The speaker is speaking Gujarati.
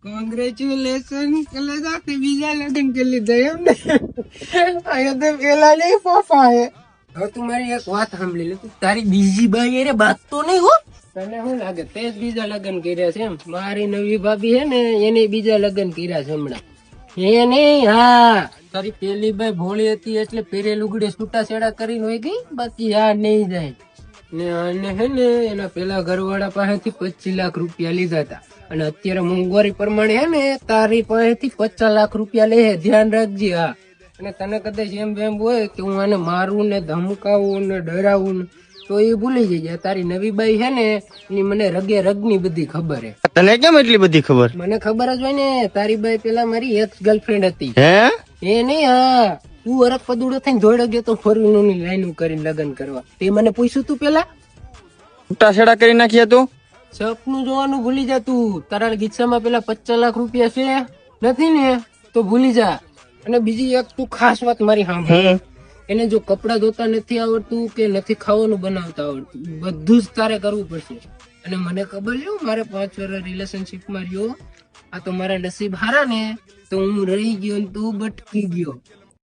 કોંગ્રેચ્યુલેશન કલેજા તે બીજા લગ્ન કરી લીધા એમ ને અહીંયા તો પેલા નહીં ફોફા હે. હવે તું મારી એક વાત સાંભળી લે, તારી બીજી બાઈ અરે બાત તો નહીં હો. તને શું લાગે તે જ બીજા લગ્ન કર્યા છે એમ? મારી નવી ભાભી હે ને એને બીજા લગ્ન કર્યા છે હમણાં. એ નહીં, હા તારી પેલી બાઈ ભોળી હતી એટલે પેરે લુગડે છૂટા છેડા કરીને હોય ગઈ, બાકી આ નહીં જાય. ને આને હે ને એના પેલા ઘરવાળા પાસેથી 25 લાખ રૂપિયા લીધા હતા અને અત્યારે મોંઘવારી પ્રમાણે હે ને તારી પાસેથી 50 લાખ રૂપિયા લે. ધ્યાન રાખજે. હા, અને તને કદાચ એમ હોય કે હું આને મારું ને ધમકાવું ને ડરાવું ને તો એ ભૂલી જઈએ. તારી નવી બાઈ છે ને એની મને રગે રગની બધી ખબર હે. તને કેમ એટલી બધી ખબર? મને ખબર જ હોય ને, તારી બાઈ પેલા મારી એક્સ ગર્લફ્રેન્ડ હતી. હે? એ નહીં, હા તું અરક પદુડો થઈને જોડે ગયો તો 4 ની લાઈન કરીને લગ્ન કરવા. તે મને પૂછ્યું તું પેલા છૂટા છેડા કરી નાખ્યા તું? સપનું જોવાનું ભૂલી જા તું. તારા ગીચામાં પેલા 50 લાખ રૂપિયા છે નથી ને તો ભૂલી જા. અને બીજી એક તું ખાસ વાત મારી સાંભળ, એને જો કપડા ધોતા નથી આવડતું કે નથી ખાવાનું બનાવતા આવડતું, બધું જ તારે કરવું પડશે. અને મને ખબર છે મારે 5 વર્ષ રિલેશનશીપમાં રહ્યો, આ તો મારા નસીબ હારા ને તો હું રહી ગયો ને તું ભટકી ગયો.